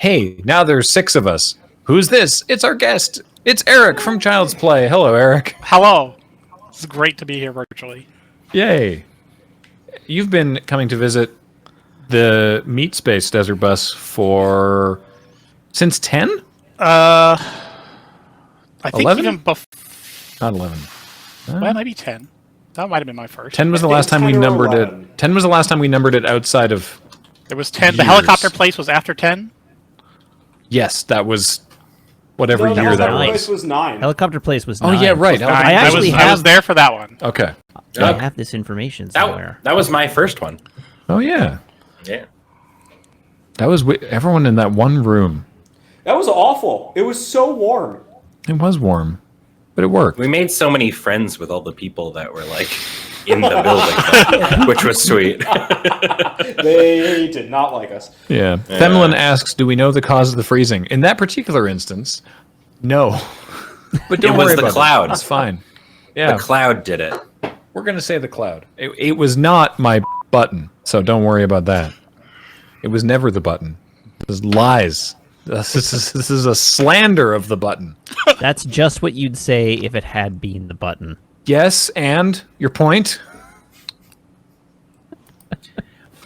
Hey, now there's 6 of us. Who's this? It's our guest. It's Eric from Child's Play. Hello, Eric. Hello. It's great to be here virtually. Yay. You've been coming to visit the Meat Space Desert Bus since 10? I think 11? even Not 11. well, it might be 10. That might have been my first. 10 was the last time we numbered it. 10 was the last time we numbered it outside of... There was 10. Years. The helicopter place was after 10? Yes, that was whatever No, year that Helicopter was. Place was 9. Helicopter Place was Oh, 9. yeah, right. I was there for that one. Okay. I have this information somewhere. That was my first one. Oh, yeah. Yeah. That was everyone in that one room. That was awful. It was so warm. It was warm, but it worked. We made so many friends with all the people that were like in the building, which was sweet. They did not like us. Yeah. Themelin asks, do we know the cause of the freezing? In that particular instance, no. But don't It was worry the about cloud. It. It's fine. Yeah. The cloud did it. We're going to say the cloud. It was not my button, so don't worry about that. It was never the button. It was lies. This is a slander of the button. That's just what you'd say if it had been the button. Yes, and your point?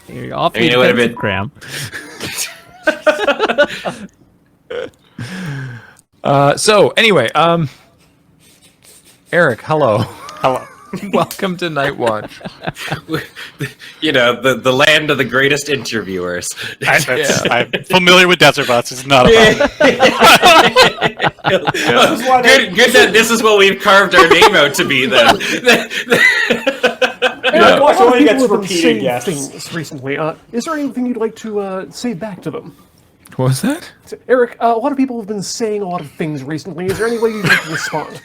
You're awfully I mean, it would have defensive, been- Graham. So, anyway, Eric, hello. Hello. Welcome to Night Watch. You know, the land of the greatest interviewers. I'm familiar with desert bus. It's not a problem. Good that this is what we've carved our name out to be then. Eric Watch only gets People have been repeated saying guests. things recently. Is there anything you'd like to say back to them? What was that? Eric, a lot of people have been saying a lot of things recently. Is there any way you'd like to respond?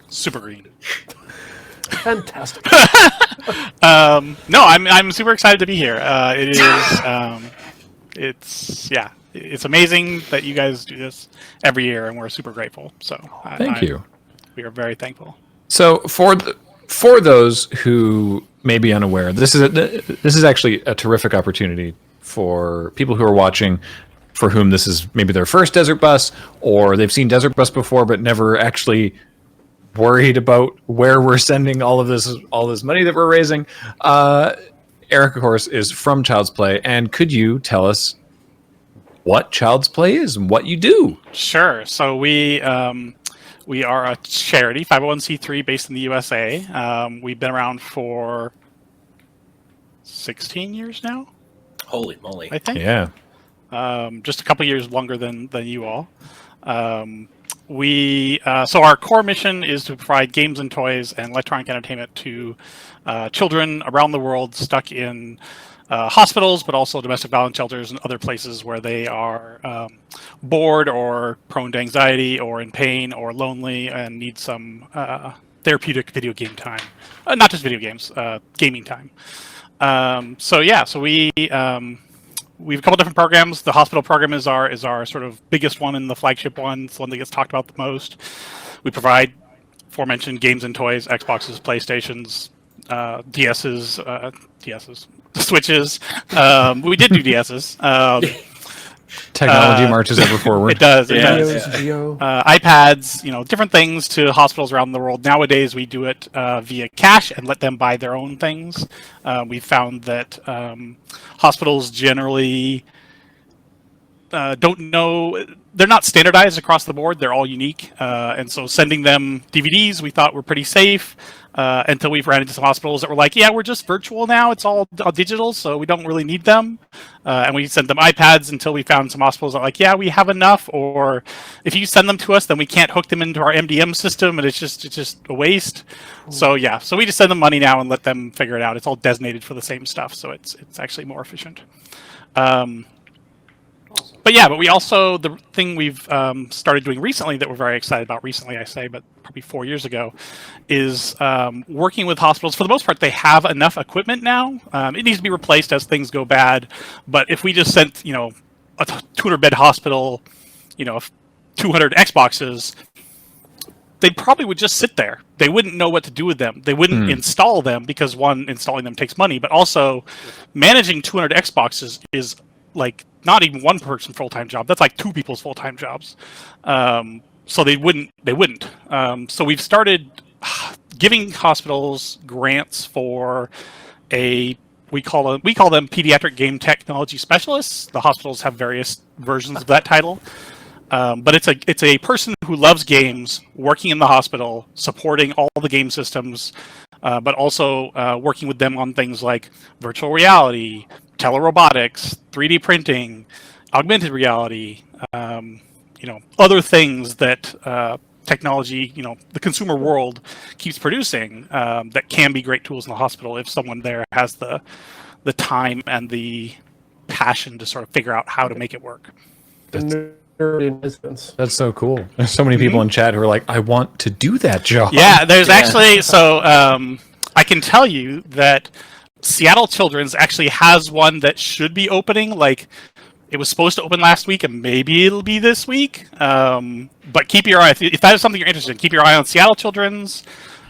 Super green. Fantastic. No, I'm super excited to be here. It is, it's amazing that you guys do this every year, and we're super grateful. So Thank you. We are very thankful. So for those who may be unaware, this is actually a terrific opportunity for people who are watching, for whom this is maybe their first Desert Bus, or they've seen Desert Bus before but never actually worried about where we're sending all this money that we're raising. Eric, of course, is from Child's Play, and could you tell us what Child's Play is and what you do? Sure. So we are a charity, 501c3, based in the USA. We've been around for 16 years now, Holy moly. I think. Yeah. Just a couple years longer than you all. So our core mission is to provide games and toys and electronic entertainment to children around the world stuck in hospitals, but also domestic violence shelters and other places where they are bored or prone to anxiety or in pain or lonely and need some therapeutic video game time. Not just video games, gaming time. We have a couple different programs. The hospital program is our sort of biggest one and the flagship one. It's the one that gets talked about the most. We provide aforementioned games and toys, Xboxes, PlayStations, DSs, Switches. We did do DSs. Technology marches ever forward. It does. It Yeah. does. Geo. iPads, different things to hospitals around the world. Nowadays, we do it via cash and let them buy their own things. We found that hospitals generally don't know. They're not standardized across the board. They're all unique. And so sending them DVDs we thought were pretty safe until we've ran into some hospitals that were like, yeah, we're just virtual now. It's all digital, so we don't really need them. And we sent them iPads until we found some hospitals that were like, yeah, we have enough. Or if you send them to us, then we can't hook them into our MDM system, and it's just a waste. So yeah, so we just send them money now and let them figure it out. It's all designated for the same stuff, so it's actually more efficient. But we also, the thing we've started doing recently that we're very excited about, recently I say, but probably 4 years ago, is working with hospitals. For the most part, they have enough equipment now. It needs to be replaced as things go bad. But if we just sent, a 200-bed hospital, 200 Xboxes, they probably would just sit there. They wouldn't know what to do with them. They wouldn't install them because, one, installing them takes money, but also managing 200 Xboxes is like not even one person full-time job. That's like two people's full-time jobs. So they wouldn't. So we've started giving hospitals grants for we call them pediatric game technology specialists. The hospitals have various versions of that title. But it's a person who loves games, working in the hospital, supporting all the game systems, but also working with them on things like virtual reality, telerobotics, 3D printing, augmented reality, other things that technology, the consumer world keeps producing that can be great tools in the hospital if someone there has the time and the passion to sort of figure out how to make it work. That's so cool. There's so many people in chat who are like, I want to do that job. Yeah, there's actually, so I can tell you that Seattle Children's actually has one that should be opening. Like, it was supposed to open last week, and maybe it'll be this week. But keep your eye, if that is something you're interested in, keep your eye on Seattle Children's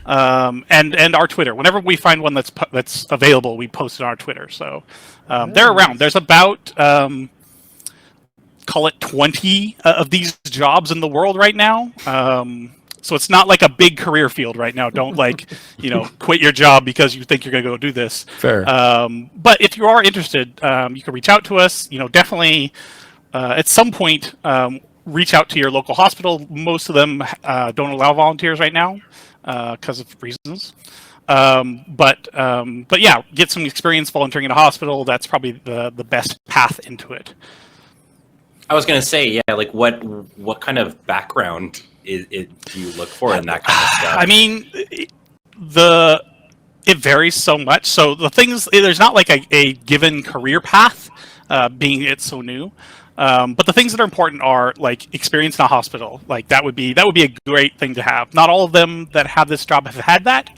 and our Twitter. Whenever we find one that's available, we post it on our Twitter. So they're around. There's about call it 20 of these jobs in the world right now. So it's not like a big career field right now. Don't quit your job because you think you're going to go do this. Fair. But if you are interested, you can reach out to us. Definitely at some point, reach out to your local hospital. Most of them don't allow volunteers right now because of reasons. But yeah, get some experience volunteering in a hospital. That's probably the best path into it. I was going to say, yeah, like what kind of background do you look for in that kind of stuff? I mean, it varies so much. So the things, there's not like a given career path, being it's so new. But the things that are important are like experience in a hospital. Like that would be a great thing to have. Not all of them that have this job have had that,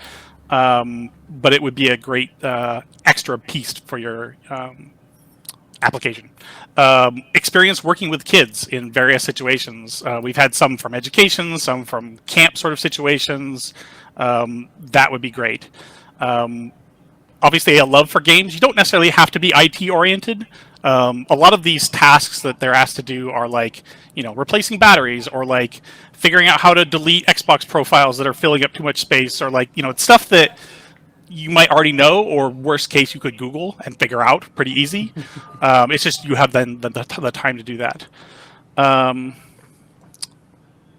but it would be a great extra piece for your application. Experience working with kids in various situations. We've had some from education, some from camp sort of situations. That would be great. Obviously, a love for games. You don't necessarily have to be IT oriented. A lot of these tasks that they're asked to do are like, replacing batteries or like figuring out how to delete Xbox profiles that are filling up too much space, or like, it's stuff that you might already know, or worst case, you could Google and figure out pretty easy. It's just you have then the time to do that. I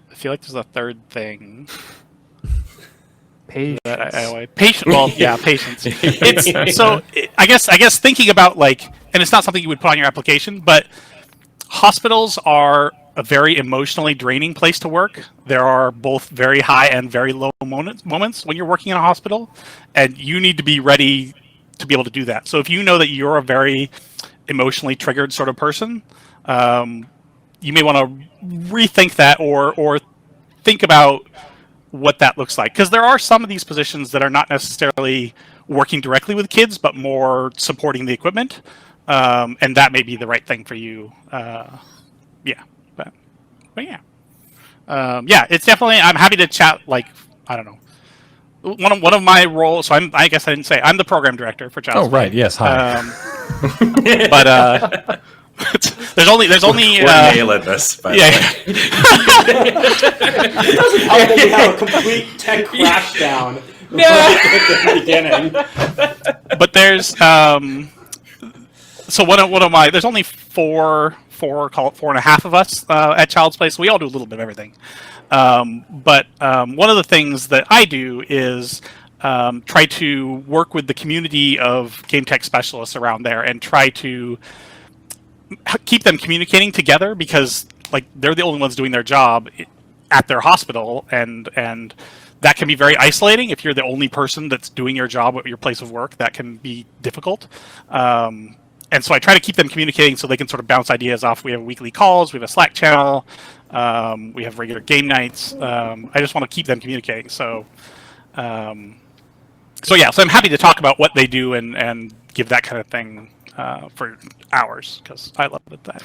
feel like there's a third thing. Patience. Patience. Well, yeah, patience. I guess thinking about like, and it's not something you would put on your application, but hospitals are a very emotionally draining place to work. There are both very high and very low moments when you're working in a hospital, and you need to be ready to be able to do that. So if you know that you're a very emotionally triggered sort of person, you may want to rethink that or think about what that looks like. Because there are some of these positions that are not necessarily working directly with kids, but more supporting the equipment. And that may be the right thing for you. Yeah. But yeah. Yeah, it's definitely, I'm happy to chat, like, I don't know. One of my roles, so I guess I didn't say, I'm the program director for Child's Play. Oh, right, yes, hi. But there's only We're nailing this, by the way. It doesn't help that we have a complete tech crashdown at the beginning. But there's so one of my, there's only four, call it 4.5 of us at Child's Play, so we all do a little bit of everything. But one of the things that I do is try to work with the community of game tech specialists around there and try to keep them communicating together, because like they're the only ones doing their job at their hospital, and that can be very isolating if you're the only person that's doing your job at your place of work. That can be difficult. And so I try to keep them communicating so they can sort of bounce ideas off. We have weekly calls, we have a Slack channel, we have regular game nights. I just want to keep them communicating. So I'm happy to talk about what they do and give that kind of thing for hours, because I love it. That.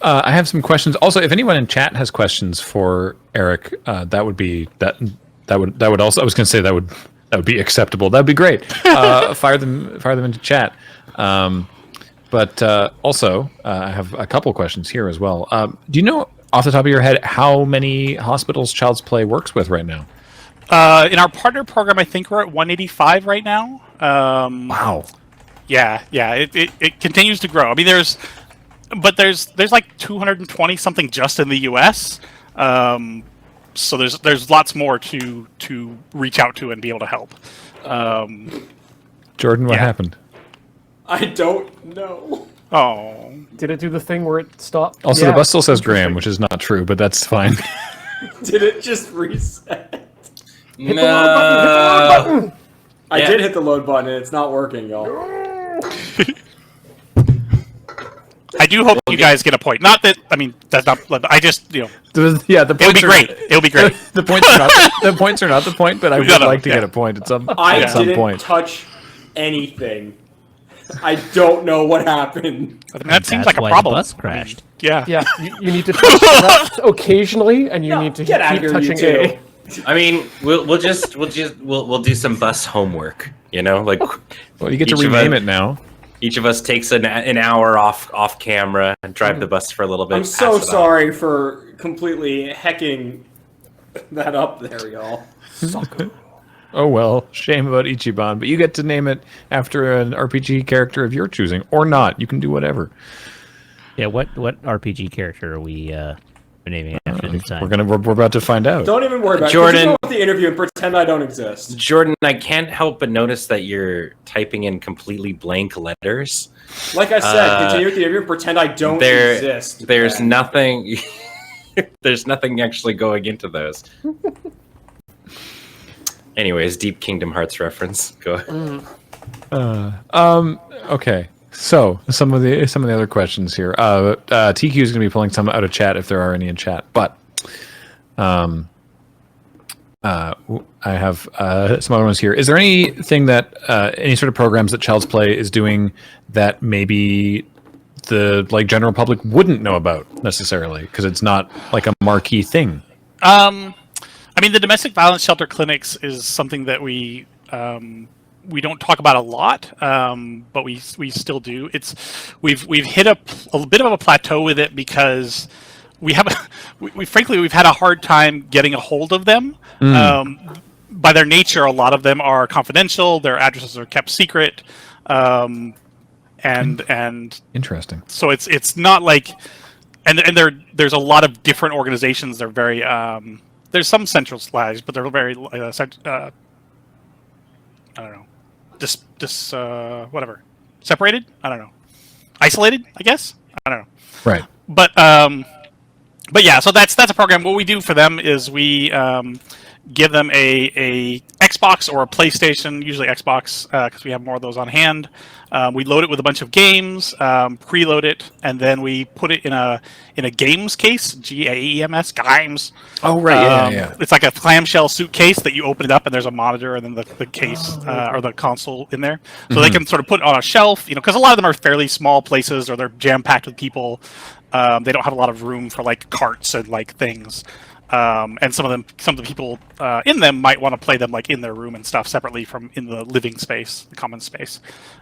I have some questions. Also, if anyone in chat has questions for Eric, that would be that would also, I was going to say that would be acceptable. That'd be great. Fire them into chat. But also, I have a couple questions here as well. Do you know off the top of your head how many hospitals Child's Play works with right now? In our partner program, I think we're at 185 right now. Wow. Yeah. It continues to grow. I mean, there's like 220 something just in the U.S. So there's lots more to reach out to and be able to help. Jordan, what Yeah. happened? I don't know. Oh, Did it do the thing where it stopped? Also, the bus still says Graham, which is not true, but that's fine. Did it just reset? Hit the load button! I Yeah. did hit the load button and it's not working, y'all. I do hope you guys get a point. Not that I mean that's not. I just The it'll be points are- great. It'll be great. the points are not the points are not the point, but I would No, like to yeah. get a point at some I at some didn't point. touch anything. I don't know what happened. I mean, that seems That's like a why problem. the bus crashed. Yeah. Yeah, you need to touch left occasionally, and you No, need to get out of keep here, you touching two. A. I mean, we'll do some bus homework. You know, like Well, you get to Each of rename us- it now. each of us takes an hour off camera and drive the bus for a little bit. I'm so pass it off. sorry for completely hecking that up there, y'all. Oh well, shame about Ichiban, but you get to name it after an RPG character of your choosing, or not. You can do whatever. Yeah, what RPG character are we naming after this time? We're about to find out. Don't even worry about Jordan- it. Just go with the interview and pretend I don't exist. Jordan, I can't help but notice that you're typing in completely blank letters. Like I said, Uh, continue with the interview and pretend I don't There, exist. there's Ben. nothing. There's nothing actually going into those. Anyways, deep Kingdom Hearts reference. Go ahead. Okay, so some of the other questions here. TQ is going to be pulling some out of chat if there are any in chat, but I have some other ones here. Is there anything that any sort of programs that Child's Play is doing that maybe the general public wouldn't know about necessarily because it's not like a marquee thing? I mean, the domestic violence shelter clinics is something that we don't talk about a lot, but we still do. We've hit a bit of a plateau with it because frankly we've had a hard time getting a hold of them. By their nature, a lot of them are confidential. Their addresses are kept secret, and Interesting. so it's not like and there's a lot of different organizations. They're very there's some centralized, but they're very I don't know, whatever, separated. I don't know, isolated. I guess I don't know. Right. But yeah, so that's a program. What we do for them is we give them a Xbox or a PlayStation, usually Xbox, because we have more of those on hand. We load it with a bunch of games, preload it, and then we put it in a games case, GAEMS, games. Oh right. Yeah. It's like a clamshell suitcase that you open it up, and there's a monitor, and then the case or the console in there, so they can sort of put it on a shelf. You know, because a lot of them are fairly small places, or they're jam packed with people. They don't have a lot of room for like carts and like things. And some of the people in them might want to play them like in their room and stuff separately from in the living space, the common space.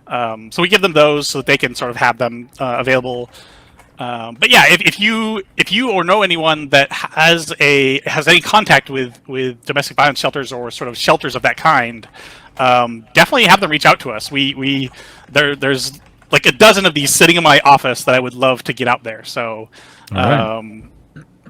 So we give them those so that they can sort of have them available. But yeah, if you or know anyone that has any contact with domestic violence shelters or sort of shelters of that kind, definitely have them reach out to us. There's like a dozen of these sitting in my office that I would love to get out there. So. All right.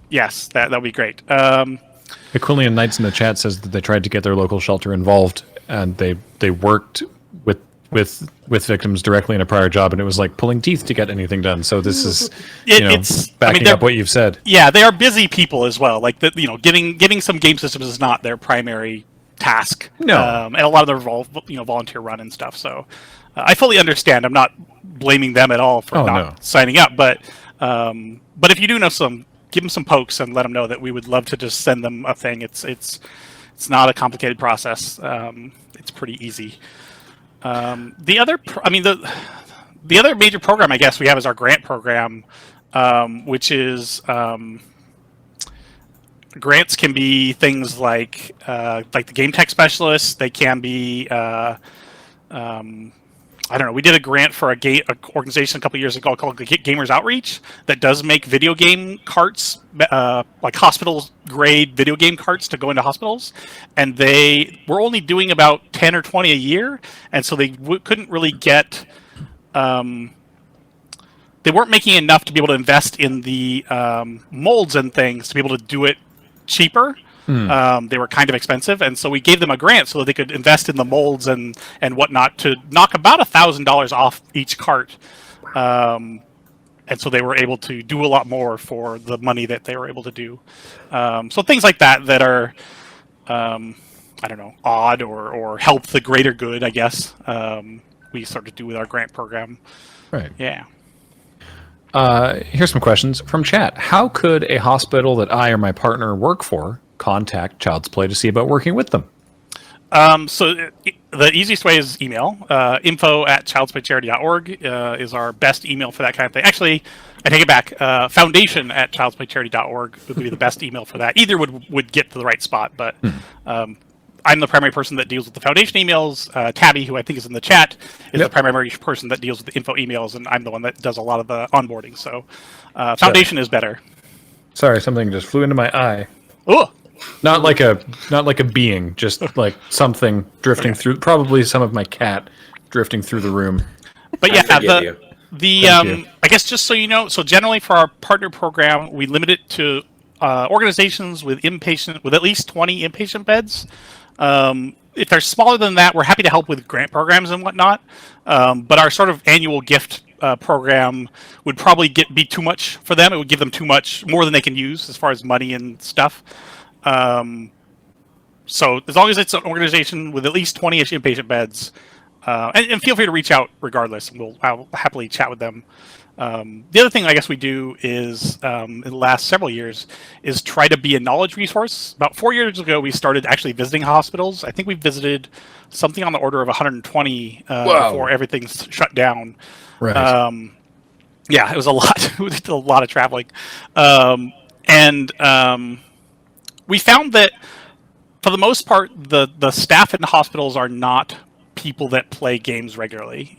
Yes, that would be great. Aquilian Knights in the chat says that they tried to get their local shelter involved, and they worked with victims directly in a prior job, and it was like pulling teeth to get anything done. So this is backing up what you've said. Yeah, they are busy people as well. Like getting some game systems is not their primary task. No, and a lot of them are volunteer run and stuff. So I fully understand. I'm not blaming them at all for not signing up, but if you do know some. Give them some pokes and let them know that we would love to just send them a thing. It's not a complicated process. It's pretty easy. The other major program I guess we have is our grant program, which is grants can be things like the game tech specialists. They can be I don't know. We did a grant for a organization a couple years ago called Gamers Outreach that does make video game carts, like hospitals grade video game carts to go into hospitals, and they were only doing about 10 or 20 a year, and so they couldn't really get. They weren't making enough to be able to invest in the molds and things to be able to do it cheaper. They were kind of expensive, and so we gave them a grant so that they could invest in the molds and whatnot to knock about $1,000 off each cart. And so they were able to do a lot more for the money that they were able to do. So things like that are, I don't know, odd or help the greater good, I guess. We sort of do with our grant program. Right. Yeah. Here's some questions from chat. How could a hospital that I or my partner work for contact Child's Play to see about working with them? So the easiest way is email. info@childsplaycharity.org is our best email for that kind of thing. Actually, I take it back. foundation@childsplaycharity.org would be the best email for that. Either would get to the right spot, but I'm the primary person that deals with the foundation emails. Tabby, who I think is in the chat, is the primary person that deals with the info emails, and I'm the one that does a lot of the onboarding. So foundation is better. Sorry, something just flew into my eye. Oh. Not like a being, just like something drifting through. Probably some of my cat drifting through the room. But yeah, Thank you. I guess just so you know, so generally for our partner program, we limit it to organizations with at least 20 inpatient beds. If they're smaller than that, we're happy to help with grant programs and whatnot. But our sort of annual gift program would probably be too much for them. It would give them too much, more than they can use as far as money and stuff. So as long as it's an organization with at least 20-ish inpatient beds, and feel free to reach out regardless, and I'll happily chat with them. The other thing I guess we do is, in the last several years, is try to be a knowledge resource. About 4 years ago, we started actually visiting hospitals. I think we visited something on the order of 120 before everything's shut down. Right. Yeah, it was a lot. We did a lot of traveling. We found that, for the most part, the staff in the hospitals are not people that play games regularly.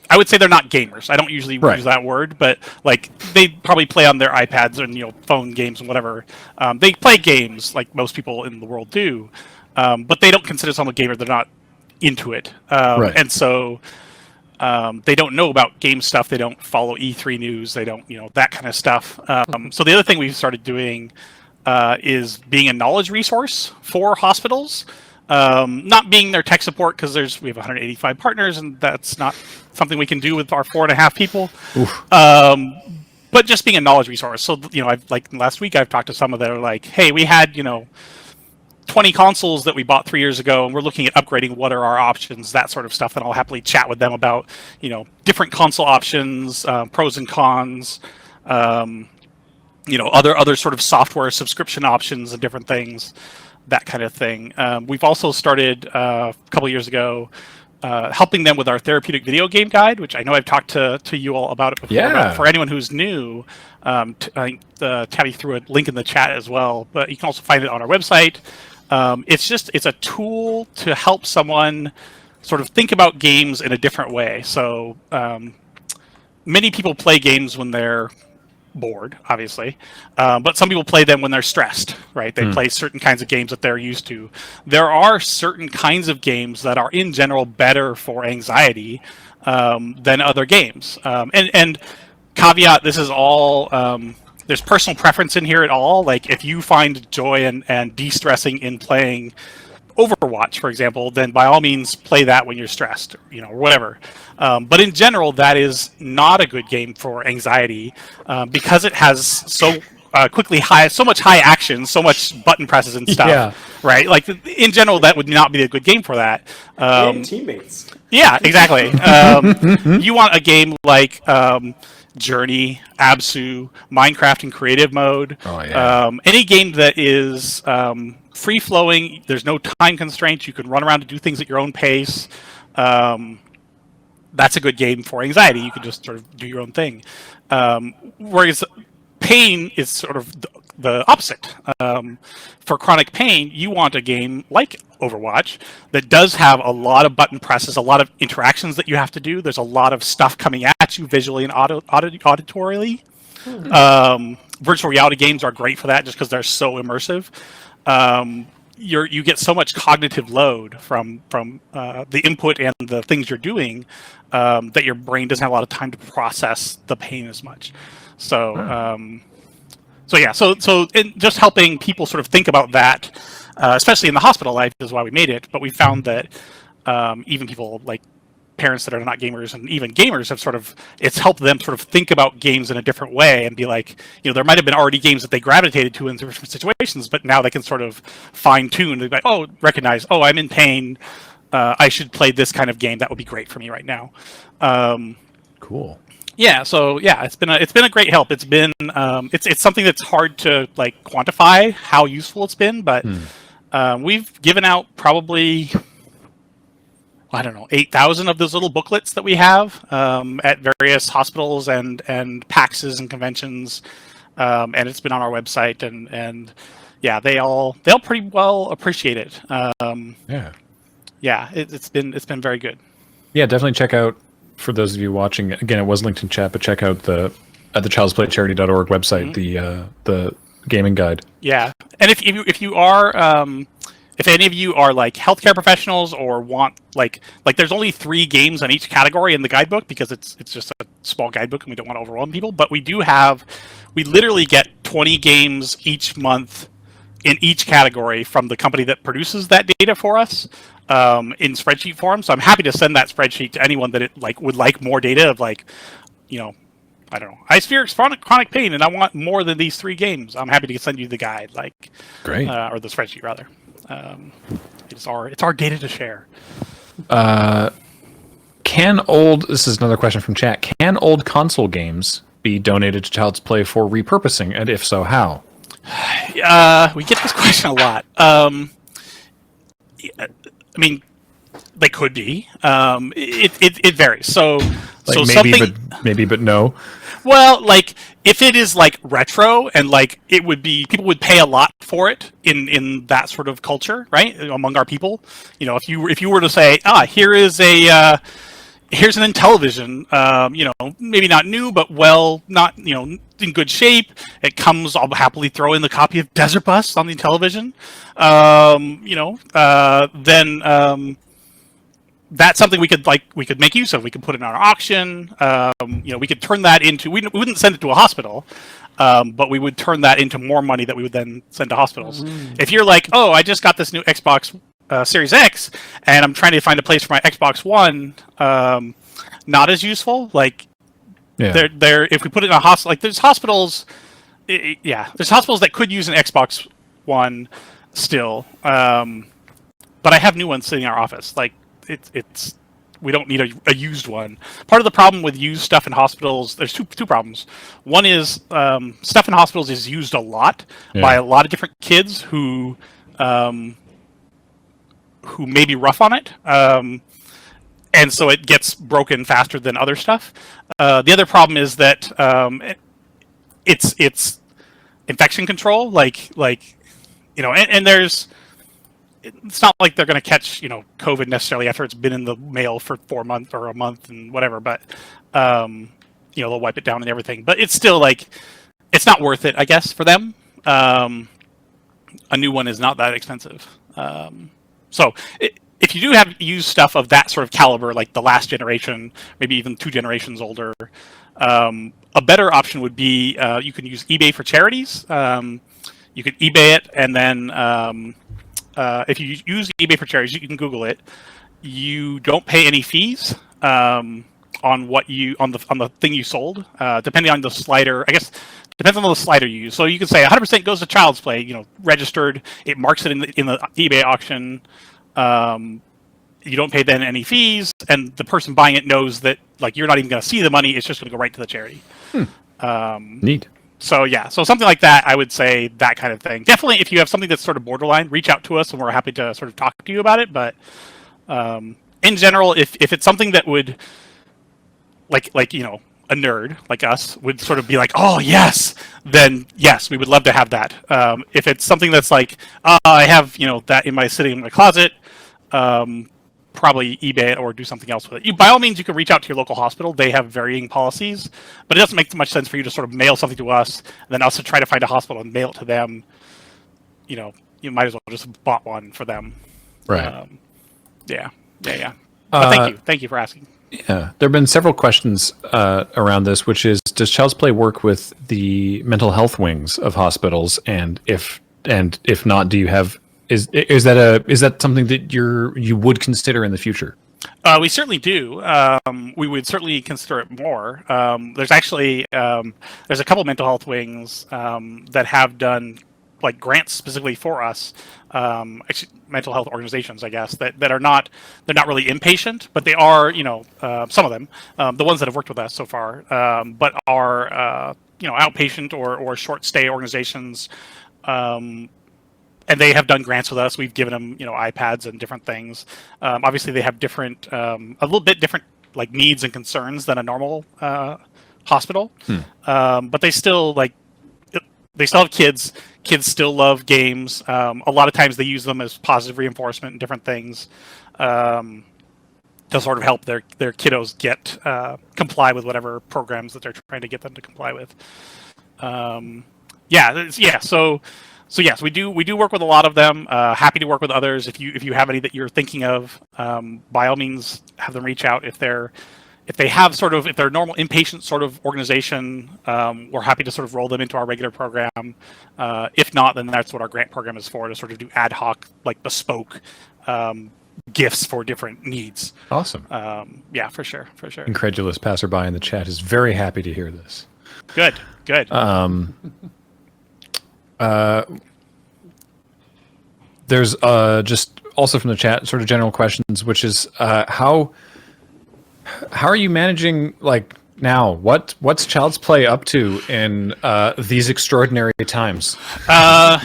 I would say they're not gamers. I don't usually use that word, but like they probably play on their iPads and phone games and whatever. They play games like most people in the world do, but they don't consider themselves a gamer. They're not into it, and so they don't know about game stuff. They don't follow E3 news. They don't that kind of stuff. So the other thing we've started doing is being a knowledge resource for hospitals. Not being their tech support, because we have 185 partners, and that's not something we can do with our 4.5 people. But just being a knowledge resource. So last week I've talked to some of them like, hey, we had 20 consoles that we bought 3 years ago, and we're looking at upgrading. What are our options? That sort of stuff, and I'll happily chat with them about different console options, pros and cons. Other sort of software subscription options and different things. That kind of thing. We've also started a couple years ago helping them with our therapeutic video game guide, which I know I've talked to you all about it before. Yeah. But for anyone who's new, I think Tabby threw a link in the chat as well, but you can also find it on our website. It's a tool to help someone sort of think about games in a different way. So many people play games when they're bored, obviously, but some people play them when they're stressed, right? They play certain kinds of games that they're used to. There are certain kinds of games that are in general better for anxiety than other games, and caveat, this is all there's personal preference in here at all. Like if you find joy and de-stressing in playing Overwatch, for example, then by all means play that when you're stressed, or whatever. But in general, that is not a good game for anxiety because it has so much high action, so much button presses and stuff. Yeah. Right? Like in general, that would not be a good game for that. And teammates. Yeah, exactly. You want a game like Journey, Absu, Minecraft in creative mode. Oh, yeah. Any game that is free-flowing, there's no time constraints, you can run around and do things at your own pace. That's a good game for anxiety. You can just sort of do your own thing. Whereas pain is sort of the opposite. For chronic pain, you want a game like Overwatch that does have a lot of button presses, a lot of interactions that you have to do. There's a lot of stuff coming at you visually and auditorily. Virtual reality games are great for that just because they're so immersive. You get so much cognitive load from the input and the things you're doing that your brain doesn't have a lot of time to process the pain as much. So just helping people sort of think about that, especially in the hospital life, is why we made it. But we found that even people like parents that are not gamers and even gamers have it's helped them sort of think about games in a different way and be like, there might have been already games that they gravitated to in different situations, but now they can sort of fine tune. They're like, recognize, I'm in pain. I should play this kind of game. That would be great for me right now. Cool. Yeah. So yeah, it's been a great help. It's been it's something that's hard to like quantify how useful it's been, but we've given out probably, I don't know, 8,000 of those little booklets that we have at various hospitals and PAXs and conventions, and it's been on our website, and yeah, they'll pretty well appreciate it. It's been very good. Yeah, definitely check out, for those of you watching. Again, it was linked in chat, but check out at the childsplaycharity.org website the gaming guide. Yeah, and if you are if any of you are like healthcare professionals or want like there's only 3 games on each category in the guidebook because it's just a small guidebook and we don't want to overwhelm people, but we literally get 20 games each month in each category from the company that produces that data for us in spreadsheet form. So I'm happy to send that spreadsheet to anyone that would like more data of I don't know, I experience chronic pain and I want more than these 3 games. I'm happy to send you the guide, great, or the spreadsheet rather. It's our data to share. This is another question from chat. Can old console games be donated to Child's Play for repurposing, and if so, how? We get this question a lot. I mean, they could be. It varies. So maybe, but no. Well, if it is retro and it would be, people would pay a lot for it in that sort of culture, right? Among our people, if you were to say, here's an Intellivision, maybe not new, but not in good shape. It comes. I'll happily throw in the copy of Desert Bus on the Intellivision. Then. That's something we could make use of. We could put it on our auction. We could turn that into. We wouldn't send it to a hospital, but we would turn that into more money that we would then send to hospitals. If you're like, I just got this new Xbox Series X, and I'm trying to find a place for my Xbox One, not as useful. If we put it in a hospital, there's hospitals. There's hospitals that could use an Xbox One still, but I have new ones sitting in our office. We don't need a used one. Part of the problem with used stuff in hospitals, there's two problems. One is stuff in hospitals is used a lot by a lot of different kids who may be rough on it, and so it gets broken faster than other stuff. The other problem is that it's infection control, and there's. It's not like they're going to catch, COVID necessarily after it's been in the mail for 4 months or a month and whatever, but, they'll wipe it down and everything. But it's still it's not worth it, I guess, for them. A new one is not that expensive. So if you do have used stuff of that sort of caliber, like the last generation, maybe even 2 generations older, a better option would be you can use eBay for charities. You could eBay it, and then... if you use eBay for charities, you can Google it. You don't pay any fees on the thing you sold, depending on the slider. I guess depends on the slider you use. So you can say 100% goes to Child's Play. Registered. It marks it in the eBay auction. You don't pay then any fees, and the person buying it knows that you're not even going to see the money. It's just going to go right to the charity. Neat. So so something like that, I would say that kind of thing. Definitely, if you have something that's sort of borderline, reach out to us, and we're happy to sort of talk to you about it. But in general, if it's something that would, a nerd like us would sort of be like, oh yes, then yes, we would love to have that. If it's something that's like, I have that sitting in my closet, probably eBay it or do something else with it. By all means, you can reach out to your local hospital. They have varying policies, but it doesn't make much sense for you to sort of mail something to us and then also try to find a hospital and mail it to them. You might as well just bought one for them. Right. Yeah. But thank you for asking. Yeah, there have been several questions around this, which is, does Child's Play work with the mental health wings of hospitals? And if not, do you have is that something that you would consider in the future? We certainly do. We would certainly consider it more. There's actually there's a couple mental health wings that have done like grants specifically for us. Actually, mental health organizations, I guess, that are not, they're not really inpatient, but they are, some of them, the ones that have worked with us so far, but are, outpatient or short stay organizations. And they have done grants with us. We've given them, iPads and different things. Obviously they have different, a little bit different like needs and concerns than a normal hospital. But they still have kids. Kids still love games. A lot of times they use them as positive reinforcement and different things to sort of help their kiddos get comply with whatever programs that they're trying to get them to comply with. So yes, we do work with a lot of them. Happy to work with others. If you have any that you're thinking of, by all means have them reach out. If they're a normal inpatient sort of organization, we're happy to sort of roll them into our regular program. If not, then that's what our grant program is for, to sort of do ad hoc, like bespoke gifts for different needs. Awesome. Yeah, for sure. Incredulous passerby in the chat is very happy to hear this. Good. There's just also from the chat sort of general questions, which is how are you managing now? What's Child's Play up to in these extraordinary times? As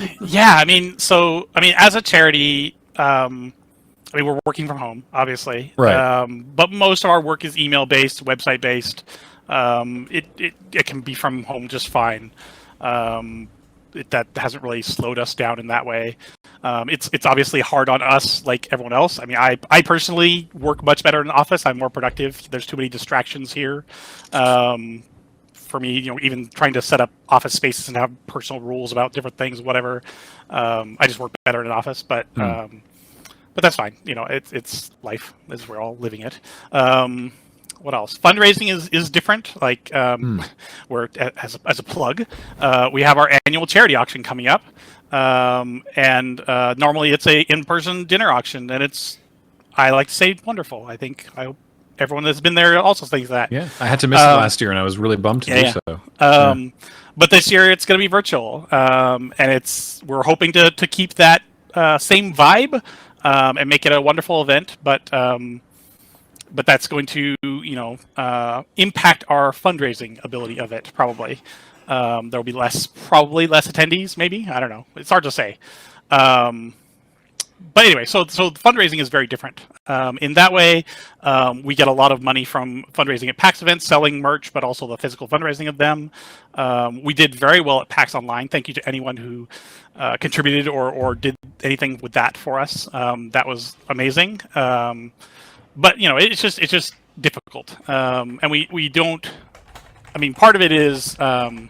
a charity, we're working from home, obviously. Right. But most of our work is email based, website based. It can be from home just fine. That hasn't really slowed us down in that way. It's obviously hard on us like everyone else. I personally work much better in the office. I'm more productive. There's too many distractions here. For me, even trying to set up office spaces and have personal rules about different things, whatever. I just work better in an office, but that's fine. It's life as we're all living it. What else? Fundraising is different. We're as a plug, we have our annual charity auction coming up, and normally it's a in-person dinner auction, and I like to say wonderful. I hope everyone that's been there also thinks that. Yeah, I had to miss it last year, and I was really bummed to do so. But this year it's going to be virtual, and we're hoping to keep that same vibe and make it a wonderful event, but that's going to, impact our fundraising ability of it, probably. There will be less attendees, maybe. I don't know. It's hard to say. But anyway, so fundraising is very different. In that way, we get a lot of money from fundraising at PAX events, selling merch, but also the physical fundraising of them. We did very well at PAX Online. Thank you to anyone who contributed or did anything with that for us. That was amazing. But it's just difficult, and we don't. Part of it is a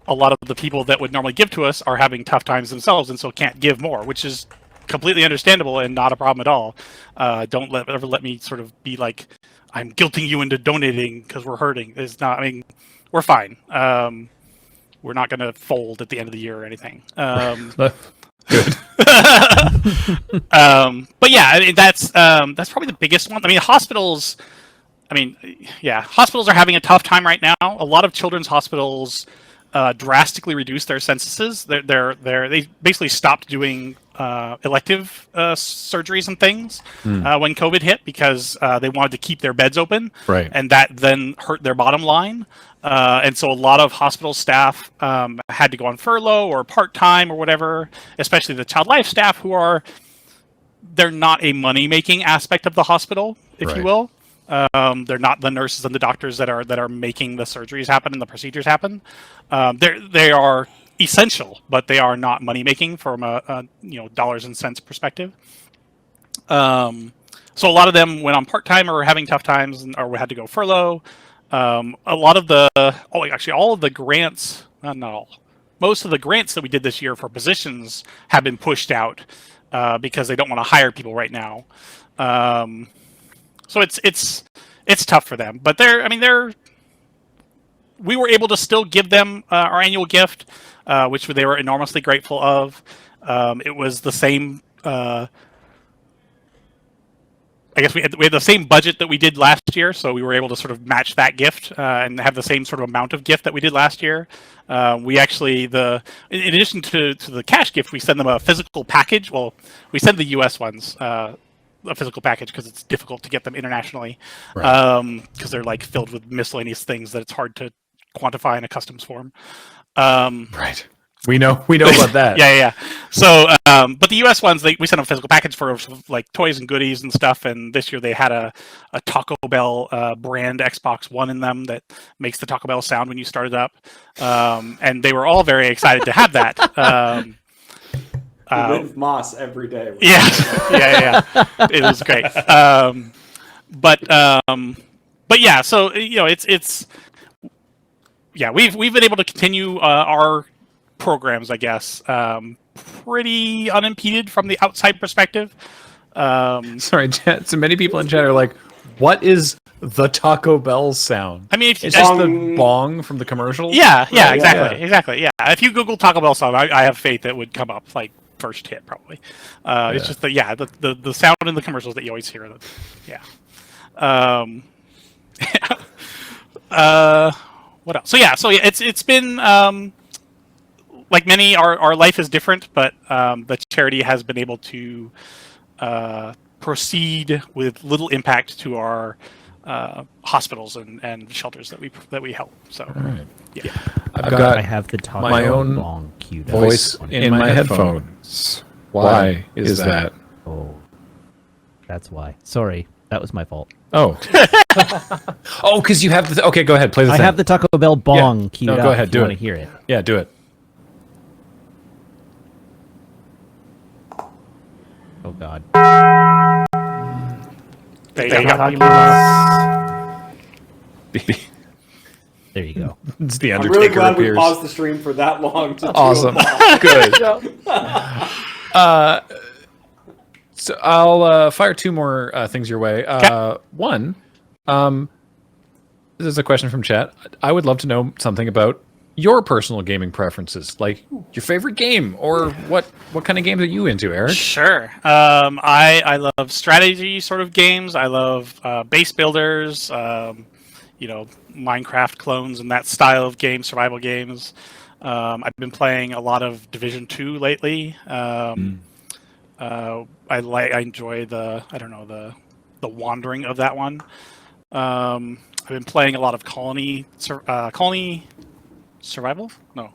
lot of the people that would normally give to us are having tough times themselves, and so can't give more, which is completely understandable and not a problem at all. Don't ever let me sort of be like, I'm guilting you into donating because we're hurting. It's not. We're fine. We're not going to fold at the end of the year or anything. Good. But yeah, that's probably the biggest one. Hospitals. Hospitals are having a tough time right now. A lot of children's hospitals drastically reduced their censuses. They basically stopped doing elective surgeries and things when COVID hit because they wanted to keep their beds open. Right. And that then hurt their bottom line. And so a lot of hospital staff had to go on furlough or part-time or whatever, especially the child life staff they're not a money-making aspect of the hospital, if you will. They're not the nurses and the doctors that are making the surgeries happen and the procedures happen. They are essential, but they are not money making from a dollars and cents perspective. So a lot of them went on part time or were having tough times, or had to go furlough. A lot of all of the grants, not all, most of the grants that we did this year for positions have been pushed out because they don't want to hire people right now. So it's tough for them, but we were able to still give them our annual gift, which they were enormously grateful of. It was the same. I guess we had the same budget that we did last year, so we were able to sort of match that gift and have the same sort of amount of gift that we did last year. We actually, in addition to the cash gift, we send them a physical package. Well, we send the U.S. ones a physical package because it's difficult to get them internationally, because they're like filled with miscellaneous things that it's hard to quantify in a customs form. Right. We know about that. Yeah. So, but the U.S. ones, we sent a physical package for like toys and goodies and stuff. And this year they had a Taco Bell brand Xbox One in them that makes the Taco Bell sound when you start it up. And they were all very excited to have that. With Moss every day. Yeah. It was great. But yeah, so it's we've been able to continue our programs, I guess, pretty unimpeded from the outside perspective. Sorry, chat. So many people in chat are like, "What is the Taco Bell sound?" I mean, it's just the bong from the commercial. Yeah, exactly. Yeah, if you Google Taco Bell sound, I have faith it would come up like first hit probably. It's just the sound in the commercials that you always hear. What else? So it's been. Like many, our life is different, but the charity has been able to proceed with little impact to our hospitals and shelters that we help. So, right. Yeah. I have the Taco my own Bong queued up. voice in my headphones. Why is that? Oh, that's why. Sorry, that was my fault. Oh. Because you have the. Okay, go ahead. Play the I thing. have the Taco Bell Bong queued up. Go ahead. If Do you it. want to hear it? Yeah, do it. Oh God. There you go. It's the I'm Undertaker really glad appears. we paused the stream for that long. To Awesome. Good. So I'll fire two more things your way. One, this is a question from chat. I would love to know something about your personal gaming preferences, like your favorite game, or what kind of games are you into, Eric? Sure. I love strategy sort of games. I love base builders, Minecraft clones and that style of game, survival games. I've been playing a lot of Division 2 lately. I enjoy the wandering of that one. I've been playing a lot of Colony Survival? No.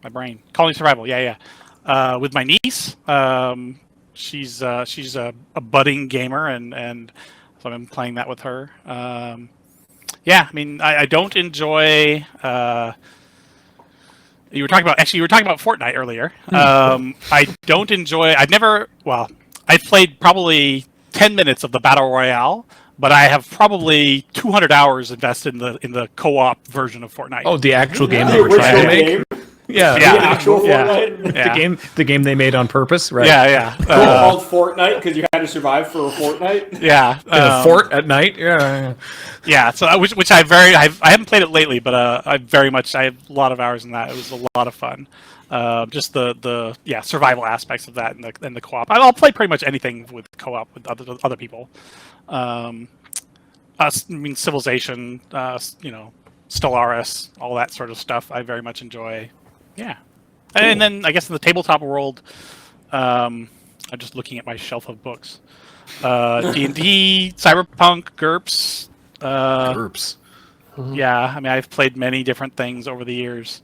My brain. Colony Survival, yeah. With my niece. She's a budding gamer, and so I've been playing that with her. I don't enjoy. You were talking about Fortnite earlier. I don't enjoy. I've played probably 10 minutes of the Battle Royale. But I have probably 200 hours invested in the co-op version of Fortnite. Oh, the actual game they were trying to make. The actual Fortnite. The game they made on purpose, right? Yeah. Called Fortnite because you had to survive for a fortnight. Yeah. In a fort at night. Yeah. Yeah. So which I haven't played it lately, but I have a lot of hours in that. It was a lot of fun. Just the survival aspects of that and the co-op. I'll play pretty much anything with co-op with other people. Civilization, Stellaris, all that sort of stuff. I very much enjoy. Yeah, cool. And then I guess in the tabletop world, I'm just looking at my shelf of books. D&D, Cyberpunk, GURPS. GURPS. Yeah, I've played many different things over the years.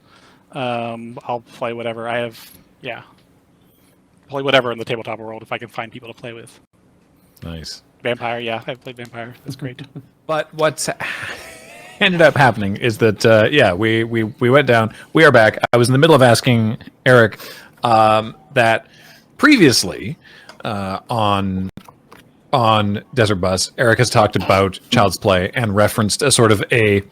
I'll play whatever. Play whatever in the tabletop world if I can find people to play with. Nice. Vampire, yeah, I've played Vampire. That's great. But what's ended up happening is that we went down. We are back. I was in the middle of asking Eric that previously on Desert Bus, Eric has talked about Child's Play and referenced a sort of a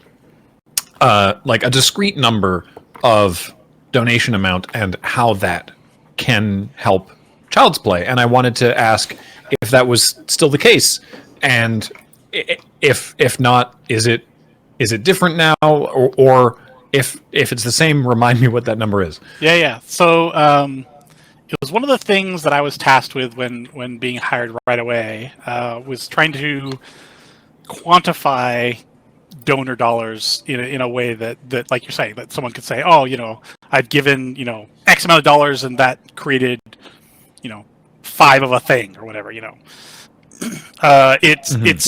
like a discrete number of donation amount and how that can help Child's Play. And I wanted to ask if that was still the case, and if not, is it different now, or if it's the same, remind me what that number is. Yeah. So it was one of the things that I was tasked with when being hired right away, was trying to quantify donor dollars in a way that like you're saying, that someone could say, oh, I've given X amount of dollars and that created 5 of a thing or whatever. It's so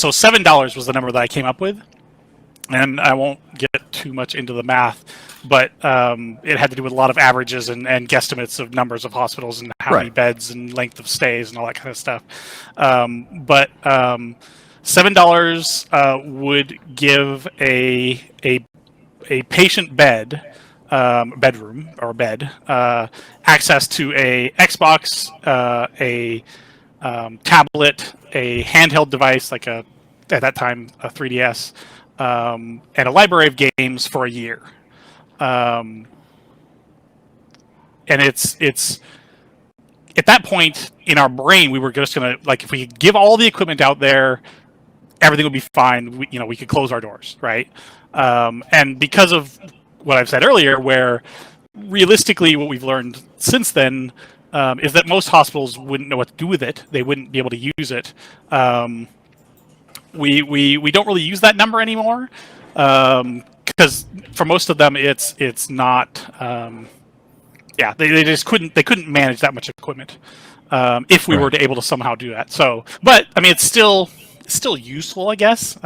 $7 was the number that I came up with, and I won't get too much into the math, but it had to do with a lot of averages and guesstimates of numbers of hospitals and how many beds and length of stays and all that kind of stuff. But $7 would give a patient bedroom or bed access to a Xbox, a tablet, a handheld device like at that time a 3DS, and a library of games for a year. And it's at that point in our brain, we were just gonna, like, if we could give all the equipment out there, everything would be fine. We could close our doors, right? And because of what I've said earlier, where realistically what we've learned since then is that most hospitals wouldn't know what to do with it. They wouldn't be able to use it. We don't really use that number anymore, because for most of them it's not. They just couldn't manage that much equipment if we were to able to somehow do that. So, but I mean, it's still useful, I guess.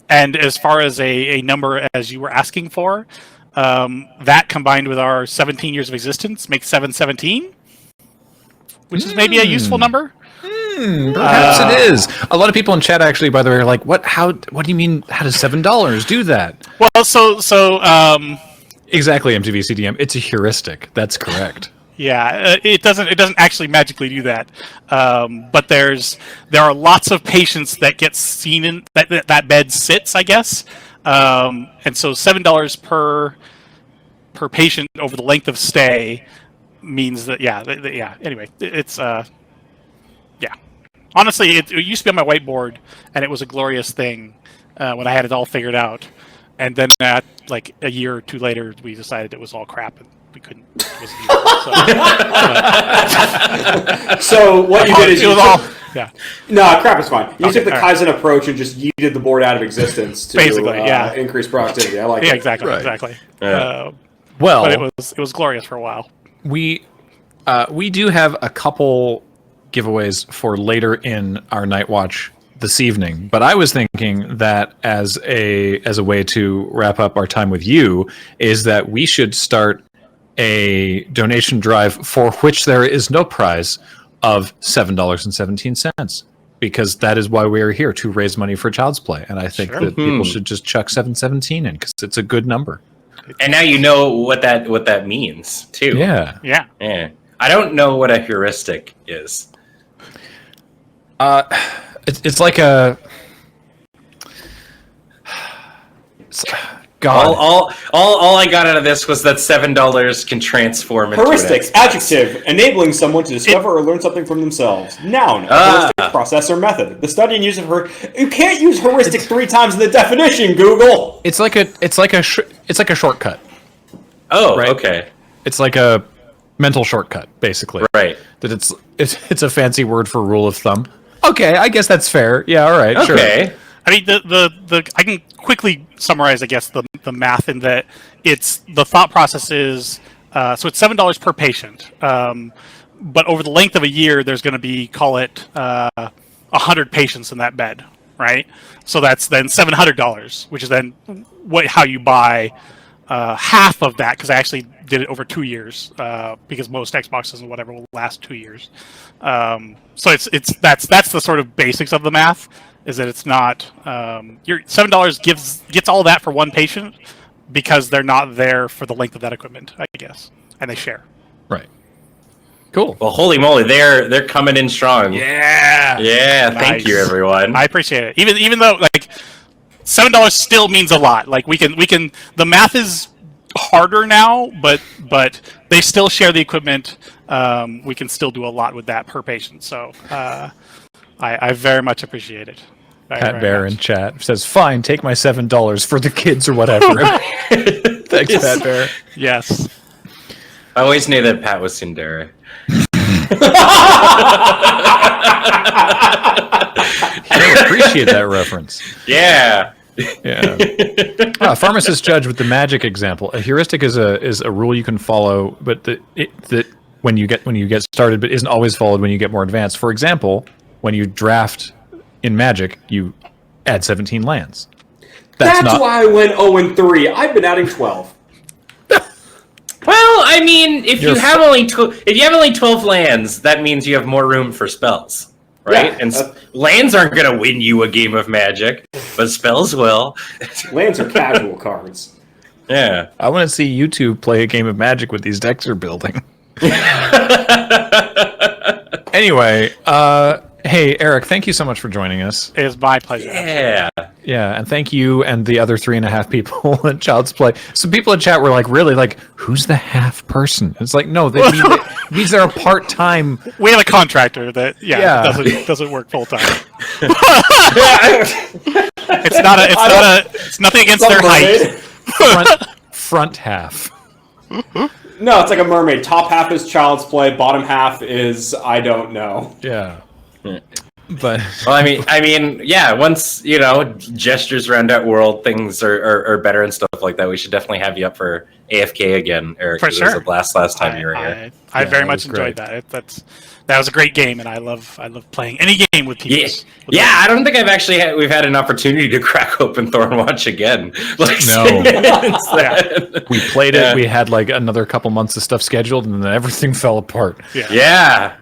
And as far as a number as you were asking for, that combined with our 17 years of existence makes 717, which is maybe a useful number. Perhaps it is. A lot of people in chat actually, by the way, are like, "What? How? What do you mean? How does $7 do that?" Well, so exactly, MTV CDM. It's a heuristic. That's correct. Yeah, it doesn't actually magically do that. But there are lots of patients that get seen in that bed sits, I guess. And so $7 per patient over the length of stay means that Anyway, it's Honestly, it used to be on my whiteboard, and it was a glorious thing when I had it all figured out. And then like a year or two later, we decided it was all crap and we couldn't. It wasn't useful, So what you did is No, crap is fine. You took the Kaizen approach and just yeeted the board out of existence to basically, increase productivity. I like it. Exactly. Well, but it was glorious for a while. We do have a couple giveaways for later in our Night Watch this evening, but I was thinking that as a way to wrap up our time with you is that we should start a donation drive for which there is no prize of $7.17, because that is why we are here, to raise money for Child's Play, and I think that people should just chuck 717 in because it's a good number. And now you know what that means too. Yeah. I don't know what a heuristic is. It's like a. God. All I got out of this was that $7 can transform into heuristic, adjective, enabling someone to discover or learn something from themselves. Noun, heuristic process or method. The study and use of you can't use heuristic 3 times in the definition, Google. It's like a shortcut. Oh, right? Okay. It's like a mental shortcut, basically. Right. That it's a fancy word for rule of thumb. Okay, I guess that's fair. Yeah, all right, sure. Okay. I mean, I can quickly summarize, I guess, the math in that it's the thought process is so it's $7 per patient, but over the length of a year, there's going to be, call it 100 patients in that bed, right? So that's then $700, which is then how you buy half of that, because I actually did it over 2 years because most Xboxes and whatever will last 2 years. So that's the sort of basics of the math. Is that it's not your $7 gets all that for one patient because they're not there for the length of that equipment, I guess, and they share. Right. Cool. Well, holy moly, they're coming in strong. Yeah. Yeah. Nice. Thank you, everyone. I appreciate it. Even though like $7 still means a lot. Like we can the math is harder now, but they still share the equipment. We can still do a lot with that per patient. So I very much appreciate it. Pat Bear in chat says, "Fine, take my $7 for the kids or whatever." Thanks, Yes. Pat Bear. Yes. I always knew that Pat was Cinderella. I don't appreciate that reference. Yeah. Yeah. Pharmacist Judge with the magic example. A heuristic is a rule you can follow, but that when you get started, but isn't always followed when you get more advanced. For example, when you draft in Magic, you add 17 lands. That's why I went 0-3. I've been adding 12. Well, I mean, if you have only 12 lands, that means you have more room for spells, right? Yeah, and lands aren't going to win you a game of Magic, but spells will. Lands are casual cards. Yeah. I want to see you two play a game of Magic with these decks you're building. Anyway, hey, Eric, thank you so much for joining us. It is my pleasure. Yeah. Yeah, and thank you and the other 3.5 people in Child's Play. Some people in chat were like, really, like, who's the half person? It's like, no, they means they're a part-time. We have a contractor that doesn't work full time. It's nothing against their height. Front half. No, it's like a mermaid. Top half is Child's Play. Bottom half is I don't know. Yeah. But well, I mean, yeah. Once gestures around that world, things are better and stuff like that. We should definitely have you up for AFK again, Eric. For sure. It was a blast last time you were here. I very much enjoyed that. That was a great game, and I love playing any game with people. Yeah, I don't think we've had an opportunity to crack open Thornwatch again. Like, no, we played it. We had like another couple months of stuff scheduled, and then everything fell apart. Yeah.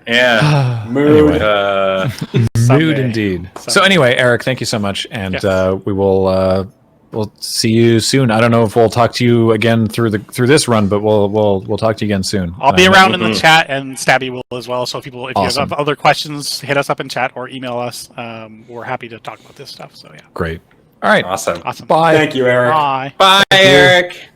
Mood. Mood indeed. So anyway, Eric, thank you so much, and we will. We'll see you soon. I don't know if we'll talk to you again through this run, but we'll talk to you again soon. I'll be around in the chat, and Stabby will as well. So if you Awesome. have other questions, hit us up in chat or email us. We're happy to talk about this stuff. So yeah. Great. All right. Awesome. Bye. Thank you, Eric. Bye. Bye, Eric.